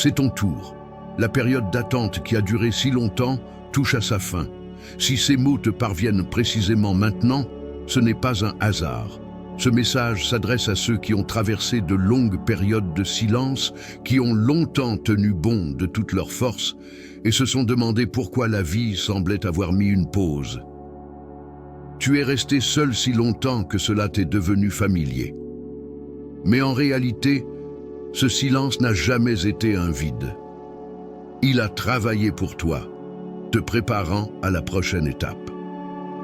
C'est ton tour. La période d'attente qui a duré si longtemps touche à sa fin. Si ces mots te parviennent précisément maintenant, ce n'est pas un hasard. Ce message s'adresse à ceux qui ont traversé de longues périodes de silence, qui ont longtemps tenu bon de toute leur force et se sont demandé pourquoi la vie semblait avoir mis une pause. Tu es resté seul si longtemps que cela t'est devenu familier. Mais en réalité, ce silence n'a jamais été un vide. Il a travaillé pour toi, te préparant à la prochaine étape.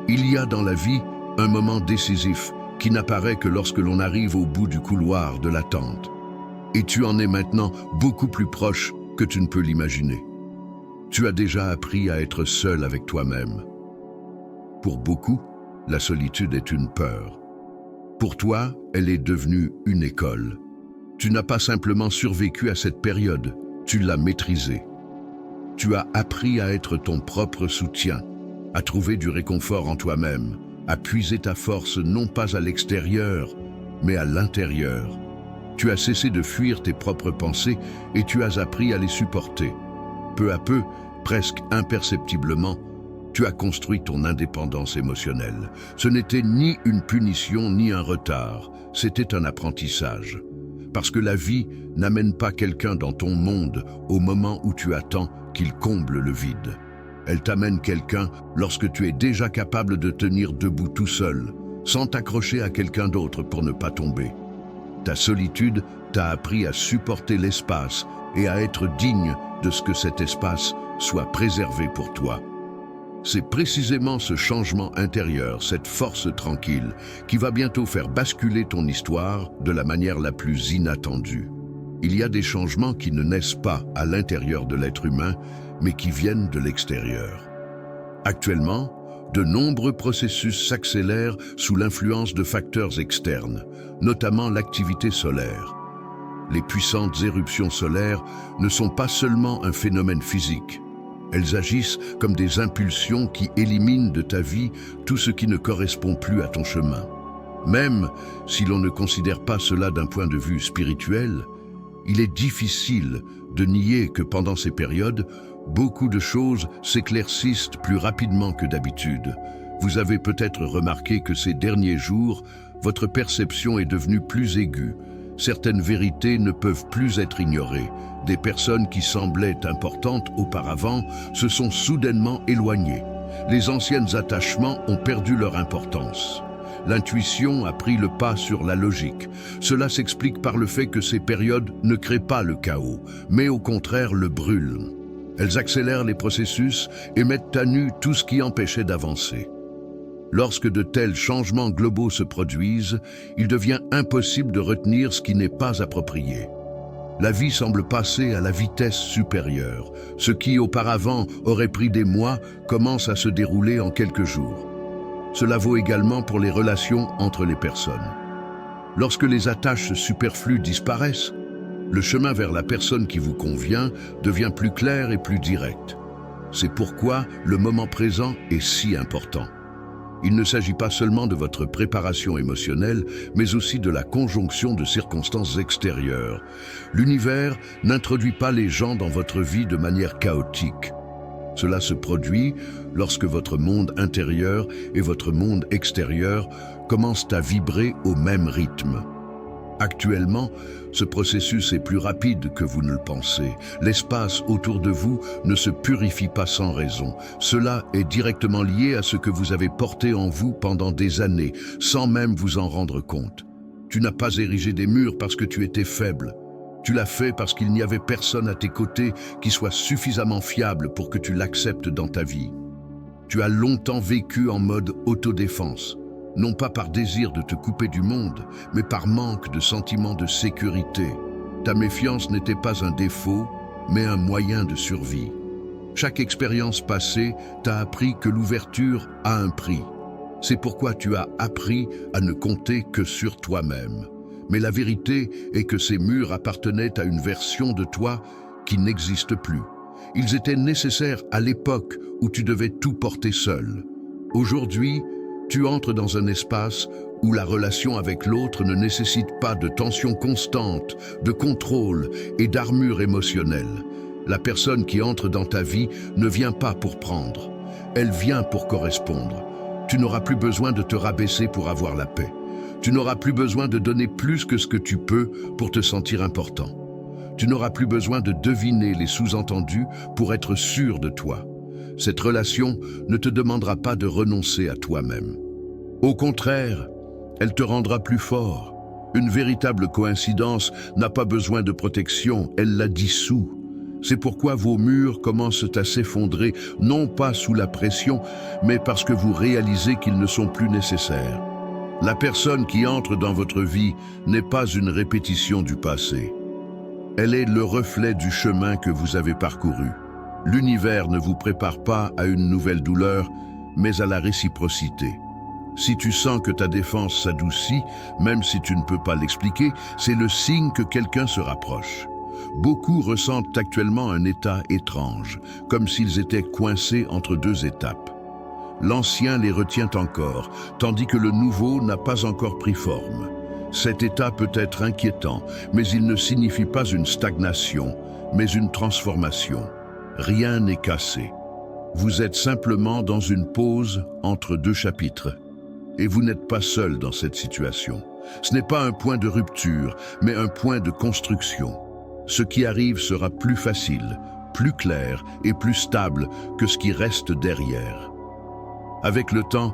Il y a dans la vie un moment décisif qui n'apparaît que lorsque l'on arrive au bout du couloir de l'attente. Et tu en es maintenant beaucoup plus proche que tu ne peux l'imaginer. Tu as déjà appris à être seul avec toi-même. Pour beaucoup, la solitude est une peur. Pour toi, elle est devenue une école. Tu n'as pas simplement survécu à cette période, tu l'as maîtrisée. Tu as appris à être ton propre soutien, à trouver du réconfort en toi-même, à puiser ta force non pas à l'extérieur, mais à l'intérieur. Tu as cessé de fuir tes propres pensées et tu as appris à les supporter. Peu à peu, presque imperceptiblement, tu as construit ton indépendance émotionnelle. Ce n'était ni une punition ni un retard, c'était un apprentissage. Parce que la vie n'amène pas quelqu'un dans ton monde au moment où tu attends qu'il comble le vide. Elle t'amène quelqu'un lorsque tu es déjà capable de tenir debout tout seul, sans t'accrocher à quelqu'un d'autre pour ne pas tomber. Ta solitude t'a appris à supporter l'espace et à être digne de ce que cet espace soit préservé pour toi. C'est précisément ce changement intérieur, cette force tranquille, qui va bientôt faire basculer ton histoire de la manière la plus inattendue. Il y a des changements qui ne naissent pas à l'intérieur de l'être humain, mais qui viennent de l'extérieur. Actuellement, de nombreux processus s'accélèrent sous l'influence de facteurs externes, notamment l'activité solaire. Les puissantes éruptions solaires ne sont pas seulement un phénomène physique. Elles agissent comme des impulsions qui éliminent de ta vie tout ce qui ne correspond plus à ton chemin. Même si l'on ne considère pas cela d'un point de vue spirituel, il est difficile de nier que pendant ces périodes, beaucoup de choses s'éclaircissent plus rapidement que d'habitude. Vous avez peut-être remarqué que ces derniers jours, votre perception est devenue plus aiguë. Certaines vérités ne peuvent plus être ignorées. Des personnes qui semblaient importantes auparavant se sont soudainement éloignées. Les anciens attachements ont perdu leur importance. L'intuition a pris le pas sur la logique. Cela s'explique par le fait que ces périodes ne créent pas le chaos, mais au contraire le brûlent. Elles accélèrent les processus et mettent à nu tout ce qui empêchait d'avancer. Lorsque de tels changements globaux se produisent, il devient impossible de retenir ce qui n'est pas approprié. La vie semble passer à la vitesse supérieure. Ce qui auparavant aurait pris des mois commence à se dérouler en quelques jours. Cela vaut également pour les relations entre les personnes. Lorsque les attaches superflues disparaissent, le chemin vers la personne qui vous convient devient plus clair et plus direct. C'est pourquoi le moment présent est si important. Il ne s'agit pas seulement de votre préparation émotionnelle, mais aussi de la conjonction de circonstances extérieures. L'univers n'introduit pas les gens dans votre vie de manière chaotique. Cela se produit lorsque votre monde intérieur et votre monde extérieur commencent à vibrer au même rythme. Actuellement, ce processus est plus rapide que vous ne le pensez. L'espace autour de vous ne se purifie pas sans raison. Cela est directement lié à ce que vous avez porté en vous pendant des années, sans même vous en rendre compte. Tu n'as pas érigé des murs parce que tu étais faible. Tu l'as fait parce qu'il n'y avait personne à tes côtés qui soit suffisamment fiable pour que tu l'acceptes dans ta vie. Tu as longtemps vécu en mode autodéfense. Non pas par désir de te couper du monde, mais par manque de sentiment de sécurité. Ta méfiance n'était pas un défaut, mais un moyen de survie. Chaque expérience passée t'a appris que l'ouverture a un prix. C'est pourquoi tu as appris à ne compter que sur toi-même. Mais la vérité est que ces murs appartenaient à une version de toi qui n'existe plus. Ils étaient nécessaires à l'époque où tu devais tout porter seul. Aujourd'hui, tu entres dans un espace où la relation avec l'autre ne nécessite pas de tension constante, de contrôle et d'armure émotionnelle. La personne qui entre dans ta vie ne vient pas pour prendre, elle vient pour correspondre. Tu n'auras plus besoin de te rabaisser pour avoir la paix. Tu n'auras plus besoin de donner plus que ce que tu peux pour te sentir important. Tu n'auras plus besoin de deviner les sous-entendus pour être sûr de toi. Cette relation ne te demandera pas de renoncer à toi-même. Au contraire, elle te rendra plus fort. Une véritable coïncidence n'a pas besoin de protection, elle la dissout. C'est pourquoi vos murs commencent à s'effondrer, non pas sous la pression, mais parce que vous réalisez qu'ils ne sont plus nécessaires. La personne qui entre dans votre vie n'est pas une répétition du passé. Elle est le reflet du chemin que vous avez parcouru. L'univers ne vous prépare pas à une nouvelle douleur, mais à la réciprocité. Si tu sens que ta défense s'adoucit, même si tu ne peux pas l'expliquer, c'est le signe que quelqu'un se rapproche. Beaucoup ressentent actuellement un état étrange, comme s'ils étaient coincés entre deux étapes. L'ancien les retient encore, tandis que le nouveau n'a pas encore pris forme. Cet état peut être inquiétant, mais il ne signifie pas une stagnation, mais une transformation. Rien n'est cassé. Vous êtes simplement dans une pause entre deux chapitres. Et vous n'êtes pas seul dans cette situation. Ce n'est pas un point de rupture, mais un point de construction. Ce qui arrive sera plus facile, plus clair et plus stable que ce qui reste derrière. Avec le temps,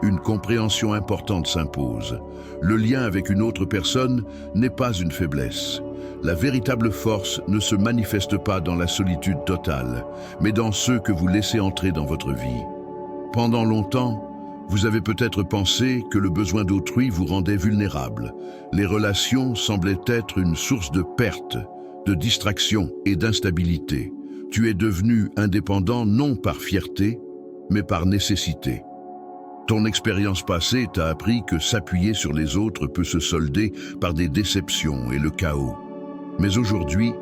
une compréhension importante s'impose. Le lien avec une autre personne n'est pas une faiblesse. La véritable force ne se manifeste pas dans la solitude totale, mais dans ceux que vous laissez entrer dans votre vie. Pendant longtemps, vous avez peut-être pensé que le besoin d'autrui vous rendait vulnérable. Les relations semblaient être une source de perte, de distraction et d'instabilité. Tu es devenu indépendant non par fierté, mais par nécessité. Ton expérience passée t'a appris que s'appuyer sur les autres peut se solder par des déceptions et le chaos. Mais aujourd'hui,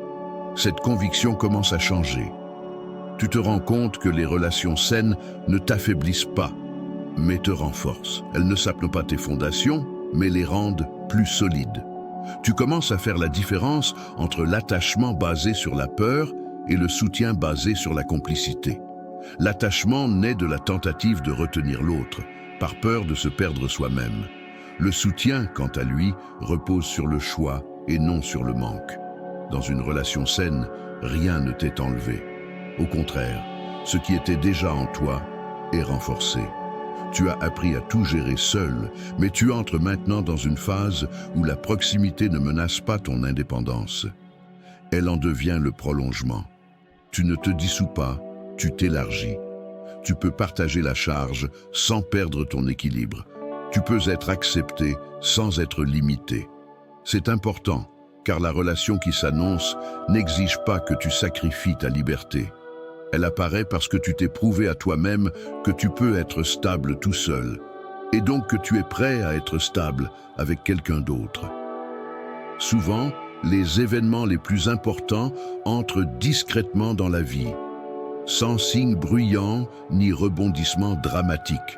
cette conviction commence à changer. Tu te rends compte que les relations saines ne t'affaiblissent pas, mais te renforcent. Elles ne sapent pas tes fondations, mais les rendent plus solides. Tu commences à faire la différence entre l'attachement basé sur la peur et le soutien basé sur la complicité. L'attachement naît de la tentative de retenir l'autre, par peur de se perdre soi-même. Le soutien, quant à lui, repose sur le choix et non sur le manque. Dans une relation saine, rien ne t'est enlevé. Au contraire, ce qui était déjà en toi est renforcé. Tu as appris à tout gérer seul, mais tu entres maintenant dans une phase où la proximité ne menace pas ton indépendance. Elle en devient le prolongement. Tu ne te dissous pas, tu t'élargis. Tu peux partager la charge sans perdre ton équilibre. Tu peux être accepté sans être limité. C'est important, car la relation qui s'annonce n'exige pas que tu sacrifies ta liberté. Elle apparaît parce que tu t'es prouvé à toi-même que tu peux être stable tout seul, et donc que tu es prêt à être stable avec quelqu'un d'autre. Souvent, les événements les plus importants entrent discrètement dans la vie, sans signe bruyant ni rebondissement dramatique.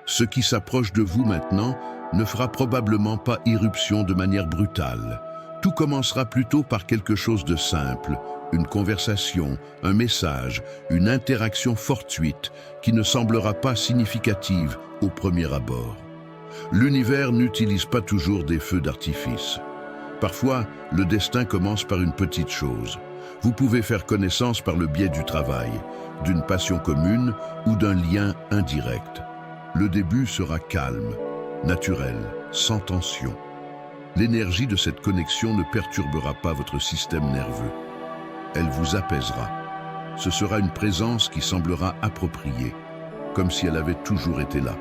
Ce qui s'approche de vous maintenant ne fera probablement pas irruption de manière brutale. Tout commencera plutôt par quelque chose de simple, une conversation, un message, une interaction fortuite qui ne semblera pas significative au premier abord. L'univers n'utilise pas toujours des feux d'artifice. Parfois, le destin commence par une petite chose. Vous pouvez faire connaissance par le biais du travail, d'une passion commune ou d'un lien indirect. Le début sera calme, naturel, sans tension. L'énergie de cette connexion ne perturbera pas votre système nerveux. Elle vous apaisera. Ce sera une présence qui semblera appropriée, comme si elle avait toujours été là.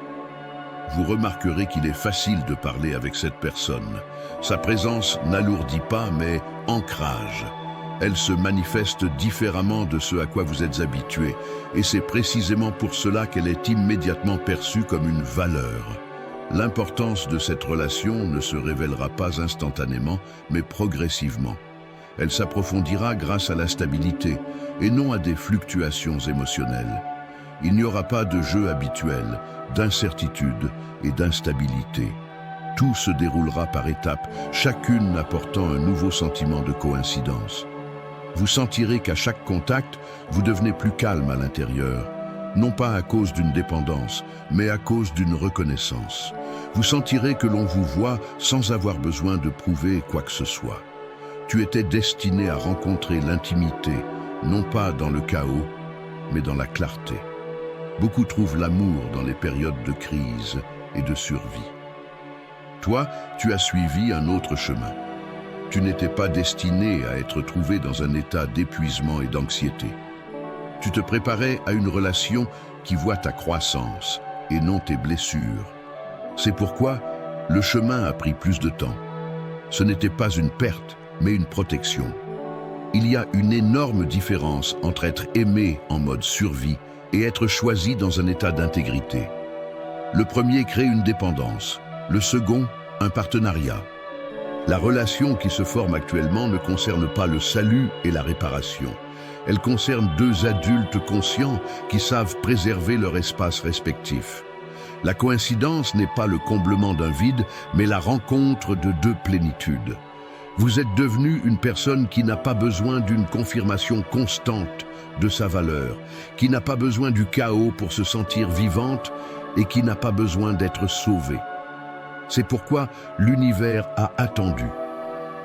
Vous remarquerez qu'il est facile de parler avec cette personne. Sa présence n'alourdit pas, mais ancrage. Elle se manifeste différemment de ce à quoi vous êtes habitué, et c'est précisément pour cela qu'elle est immédiatement perçue comme une valeur. L'importance de cette relation ne se révélera pas instantanément, mais progressivement. Elle s'approfondira grâce à la stabilité, et non à des fluctuations émotionnelles. Il n'y aura pas de jeu habituel, d'incertitude et d'instabilité. tout se déroulera par étapes, chacune apportant un nouveau sentiment de coïncidence. Vous sentirez qu'à chaque contact, vous devenez plus calme à l'intérieur, non pas à cause d'une dépendance, mais à cause d'une reconnaissance. Vous sentirez que l'on vous voit sans avoir besoin de prouver quoi que ce soit. Tu étais destiné à rencontrer l'intimité, non pas dans le chaos, mais dans la clarté. Beaucoup trouvent l'amour dans les périodes de crise et de survie. Toi, tu as suivi un autre chemin. Tu n'étais pas destiné à être trouvé dans un état d'épuisement et d'anxiété. Tu te préparais à une relation qui voit ta croissance et non tes blessures. C'est pourquoi le chemin a pris plus de temps. Ce n'était pas une perte, mais une protection. Il y a une énorme différence entre être aimé en mode survie et être choisi dans un état d'intégrité. Le premier crée une dépendance, le second, un partenariat. La relation qui se forme actuellement ne concerne pas le salut et la réparation. Elle concerne deux adultes conscients qui savent préserver leur espace respectif. La coïncidence n'est pas le comblement d'un vide, mais la rencontre de deux plénitudes. Vous êtes devenu une personne qui n'a pas besoin d'une confirmation constante de sa valeur, qui n'a pas besoin du chaos pour se sentir vivante et qui n'a pas besoin d'être sauvée. C'est pourquoi l'univers a attendu.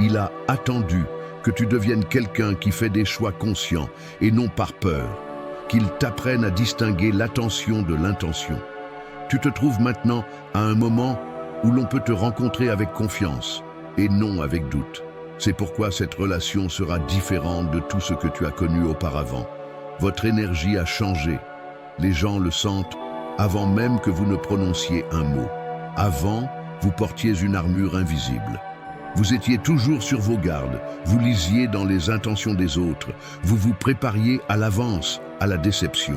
Il a attendu que tu deviennes quelqu'un qui fait des choix conscients et non par peur, qu'il t'apprenne à distinguer l'attention de l'intention. Tu te trouves maintenant à un moment où l'on peut te rencontrer avec confiance et non avec doute. C'est pourquoi cette relation sera différente de tout ce que tu as connu auparavant. Votre énergie a changé. Les gens le sentent avant même que vous ne prononciez un mot. Avant, vous portiez une armure invisible. Vous étiez toujours sur vos gardes, vous lisiez dans les intentions des autres, vous vous prépariez à l'avance, à la déception.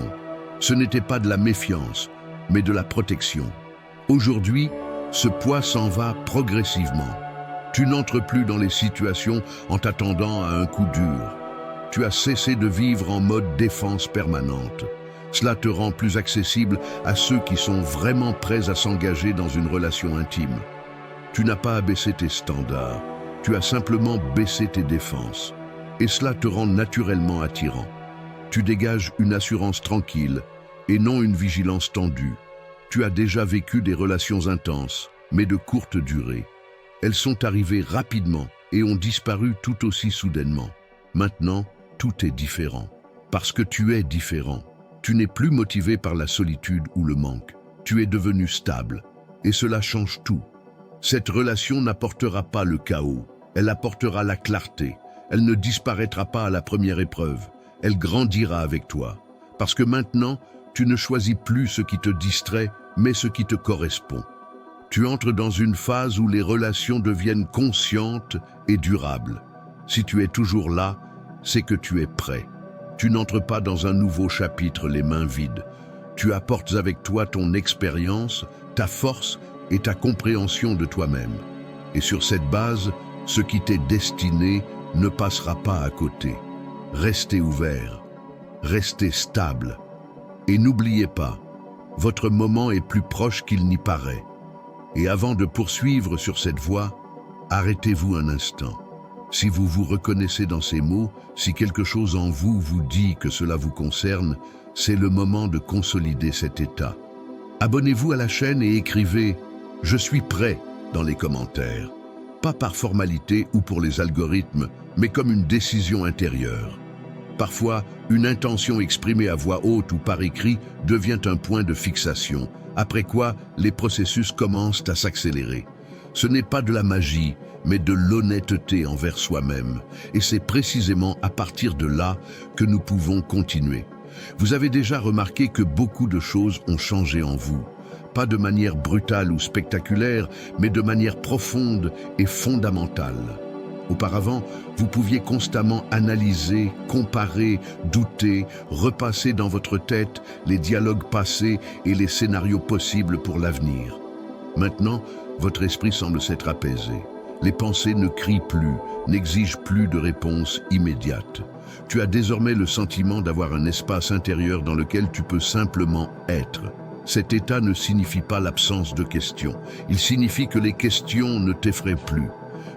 Ce n'était pas de la méfiance, mais de la protection. Aujourd'hui, ce poids s'en va progressivement. Tu n'entres plus dans les situations en t'attendant à un coup dur. Tu as cessé de vivre en mode défense permanente. Cela te rend plus accessible à ceux qui sont vraiment prêts à s'engager dans une relation intime. Tu n'as pas abaissé tes standards, tu as simplement baissé tes défenses. Et cela te rend naturellement attirant. Tu dégages une assurance tranquille et non une vigilance tendue. Tu as déjà vécu des relations intenses, mais de courte durée. Elles sont arrivées rapidement et ont disparu tout aussi soudainement. Maintenant, tout est différent. Parce que tu es différent. Tu n'es plus motivé par la solitude ou le manque. Tu es devenu stable. Et cela change tout. Cette relation n'apportera pas le chaos. Elle apportera la clarté. Elle ne disparaîtra pas à la première épreuve. Elle grandira avec toi. Parce que maintenant, tu ne choisis plus ce qui te distrait, mais ce qui te correspond. Tu entres dans une phase où les relations deviennent conscientes et durables. Si tu es toujours là, c'est que tu es prêt. Tu n'entres pas dans un nouveau chapitre les mains vides. Tu apportes avec toi ton expérience, ta force et ta compréhension de toi-même. Et sur cette base, ce qui t'est destiné ne passera pas à côté. Restez ouvert, restez stable. Et n'oubliez pas, votre moment est plus proche qu'il n'y paraît. Et avant de poursuivre sur cette voie, arrêtez-vous un instant. Si vous vous reconnaissez dans ces mots, si quelque chose en vous vous dit que cela vous concerne, c'est le moment de consolider cet état. Abonnez-vous à la chaîne et écrivez « Je suis prêt » dans les commentaires. Pas par formalité ou pour les algorithmes, mais comme une décision intérieure. Parfois, une intention exprimée à voix haute ou par écrit devient un point de fixation, après quoi les processus commencent à s'accélérer. Ce n'est pas de la magie, mais de l'honnêteté envers soi-même. Et c'est précisément à partir de là que nous pouvons continuer. Vous avez déjà remarqué que beaucoup de choses ont changé en vous. Pas de manière brutale ou spectaculaire, mais de manière profonde et fondamentale. Auparavant, vous pouviez constamment analyser, comparer, douter, repasser dans votre tête les dialogues passés et les scénarios possibles pour l'avenir. Maintenant, votre esprit semble s'être apaisé. Les pensées ne crient plus, n'exigent plus de réponses immédiates. Tu as désormais le sentiment d'avoir un espace intérieur dans lequel tu peux simplement être. Cet état ne signifie pas l'absence de questions. Il signifie que les questions ne t'effraient plus.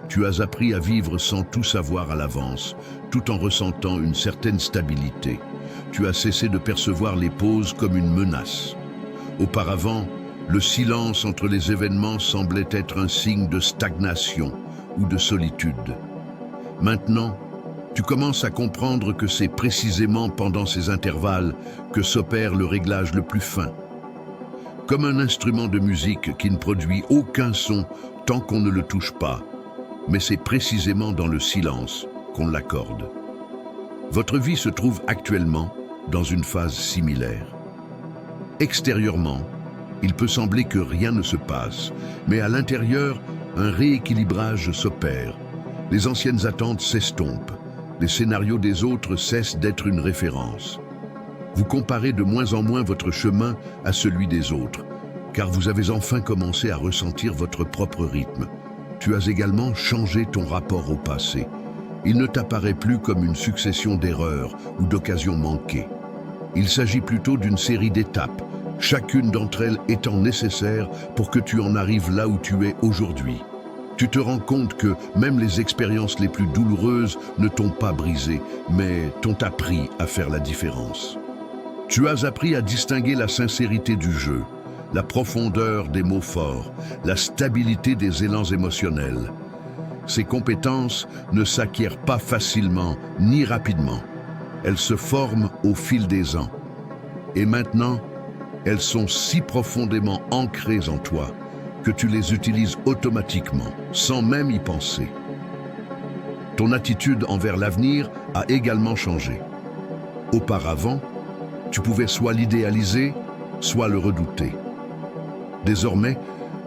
Tu as appris à vivre sans tout savoir à l'avance, tout en ressentant une certaine stabilité. Tu as cessé de percevoir les pauses comme une menace. Auparavant, le silence entre les événements semblait être un signe de stagnation ou de solitude. Maintenant, tu commences à comprendre que c'est précisément pendant ces intervalles que s'opère le réglage le plus fin. Comme un instrument de musique qui ne produit aucun son tant qu'on ne le touche pas, mais c'est précisément dans le silence qu'on l'accorde. Votre vie se trouve actuellement dans une phase similaire. Extérieurement, il peut sembler que rien ne se passe, mais à l'intérieur, un rééquilibrage s'opère. Les anciennes attentes s'estompent, les scénarios des autres cessent d'être une référence. Vous comparez de moins en moins votre chemin à celui des autres, car vous avez enfin commencé à ressentir votre propre rythme. Tu as également changé ton rapport au passé. Il ne t'apparaît plus comme une succession d'erreurs ou d'occasions manquées. Il s'agit plutôt d'une série d'étapes, chacune d'entre elles étant nécessaire pour que tu en arrives là où tu es aujourd'hui. Tu te rends compte que même les expériences les plus douloureuses ne t'ont pas brisé, mais t'ont appris à faire la différence. Tu as appris à distinguer la sincérité du jeu, la profondeur des mots forts, la stabilité des élans émotionnels. Ces compétences ne s'acquièrent pas facilement ni rapidement. Elles se forment au fil des ans. Et maintenant, elles sont si profondément ancrées en toi que tu les utilises automatiquement, sans même y penser. Ton attitude envers l'avenir a également changé. Auparavant, tu pouvais soit l'idéaliser, soit le redouter. Désormais,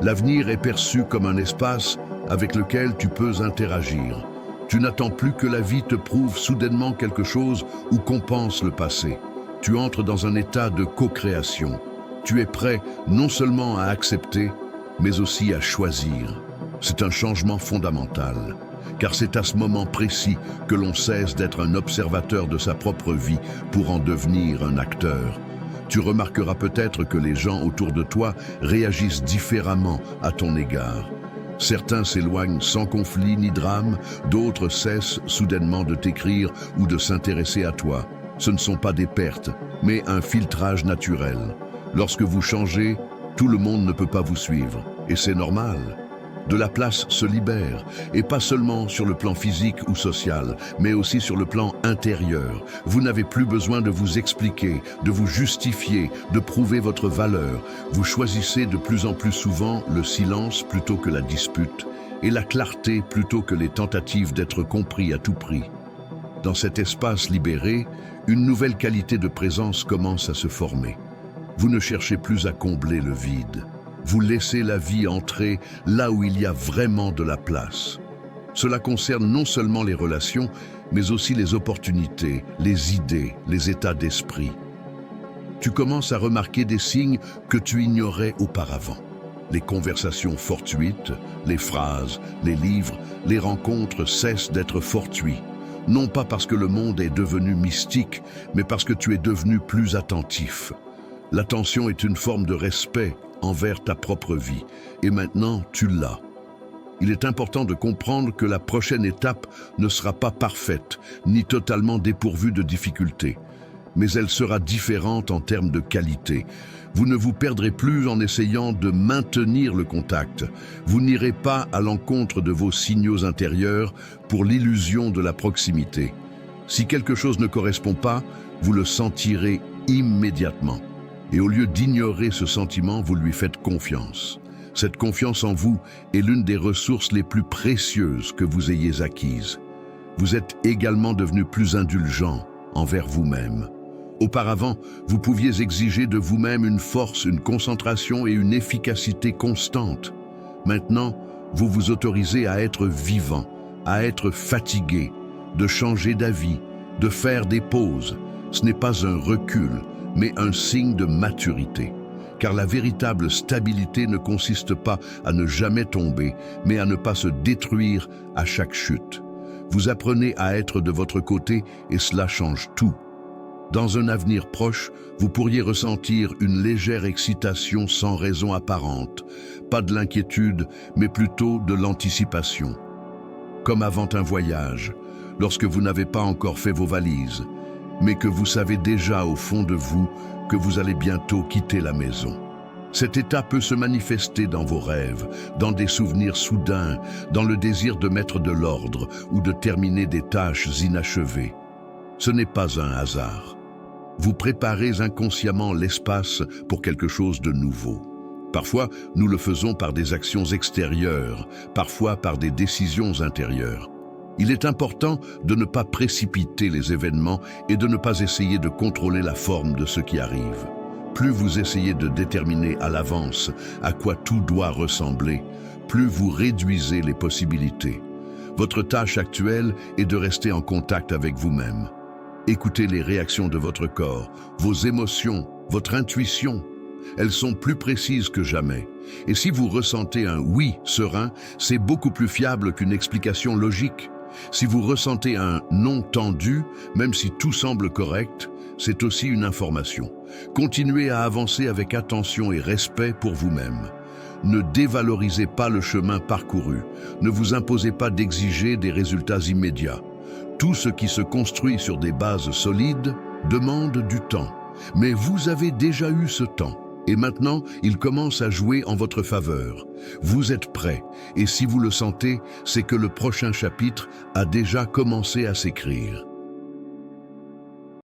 l'avenir est perçu comme un espace avec lequel tu peux interagir. Tu n'attends plus que la vie te prouve soudainement quelque chose ou compense le passé. Tu entres dans un état de co-création. Tu es prêt non seulement à accepter, mais aussi à choisir. C'est un changement fondamental, car c'est à ce moment précis que l'on cesse d'être un observateur de sa propre vie pour en devenir un acteur. Tu remarqueras peut-être que les gens autour de toi réagissent différemment à ton égard. Certains s'éloignent sans conflit ni drame, d'autres cessent soudainement de t'écrire ou de s'intéresser à toi. Ce ne sont pas des pertes, mais un filtrage naturel. Lorsque vous changez, tout le monde ne peut pas vous suivre, et c'est normal. De la place se libère, et pas seulement sur le plan physique ou social, mais aussi sur le plan intérieur. Vous n'avez plus besoin de vous expliquer, de vous justifier, de prouver votre valeur. Vous choisissez de plus en plus souvent le silence plutôt que la dispute, et la clarté plutôt que les tentatives d'être compris à tout prix. Dans cet espace libéré, une nouvelle qualité de présence commence à se former. Vous ne cherchez plus à combler le vide. Vous laissez la vie entrer là où il y a vraiment de la place. Cela concerne non seulement les relations, mais aussi les opportunités, les idées, les états d'esprit. Tu commences à remarquer des signes que tu ignorais auparavant. Les conversations fortuites, les phrases, les livres, les rencontres cessent d'être fortuits. Non pas parce que le monde est devenu mystique, mais parce que tu es devenu plus attentif. L'attention est une forme de respect envers ta propre vie, et maintenant tu l'as. Il est important de comprendre que la prochaine étape ne sera pas parfaite, ni totalement dépourvue de difficultés, mais elle sera différente en termes de qualité. Vous ne vous perdrez plus en essayant de maintenir le contact. Vous n'irez pas à l'encontre de vos signaux intérieurs pour l'illusion de la proximité. Si quelque chose ne correspond pas, vous le sentirez immédiatement. Et au lieu d'ignorer ce sentiment, vous lui faites confiance. Cette confiance en vous est l'une des ressources les plus précieuses que vous ayez acquises. Vous êtes également devenu plus indulgent envers vous-même. Auparavant, vous pouviez exiger de vous-même une force, une concentration et une efficacité constante. Maintenant, vous vous autorisez à être vivant, à être fatigué, de changer d'avis, de faire des pauses. Ce n'est pas un recul, mais un signe de maturité. Car la véritable stabilité ne consiste pas à ne jamais tomber, mais à ne pas se détruire à chaque chute. Vous apprenez à être de votre côté et cela change tout. Dans un avenir proche, vous pourriez ressentir une légère excitation sans raison apparente, pas de l'inquiétude, mais plutôt de l'anticipation. Comme avant un voyage, lorsque vous n'avez pas encore fait vos valises, mais que vous savez déjà au fond de vous que vous allez bientôt quitter la maison. Cet état peut se manifester dans vos rêves, dans des souvenirs soudains, dans le désir de mettre de l'ordre ou de terminer des tâches inachevées. Ce n'est pas un hasard. Vous préparez inconsciemment l'espace pour quelque chose de nouveau. Parfois, nous le faisons par des actions extérieures, parfois par des décisions intérieures. Il est important de ne pas précipiter les événements et de ne pas essayer de contrôler la forme de ce qui arrive. Plus vous essayez de déterminer à l'avance à quoi tout doit ressembler, plus vous réduisez les possibilités. Votre tâche actuelle est de rester en contact avec vous-même. Écoutez les réactions de votre corps, vos émotions, votre intuition. Elles sont plus précises que jamais. Et si vous ressentez un oui serein, c'est beaucoup plus fiable qu'une explication logique. Si vous ressentez un non tendu, même si tout semble correct, c'est aussi une information. Continuez à avancer avec attention et respect pour vous-même. Ne dévalorisez pas le chemin parcouru. Ne vous imposez pas d'exiger des résultats immédiats. Tout ce qui se construit sur des bases solides demande du temps. Mais vous avez déjà eu ce temps. Et maintenant, il commence à jouer en votre faveur. Vous êtes prêt. Et si vous le sentez, c'est que le prochain chapitre a déjà commencé à s'écrire.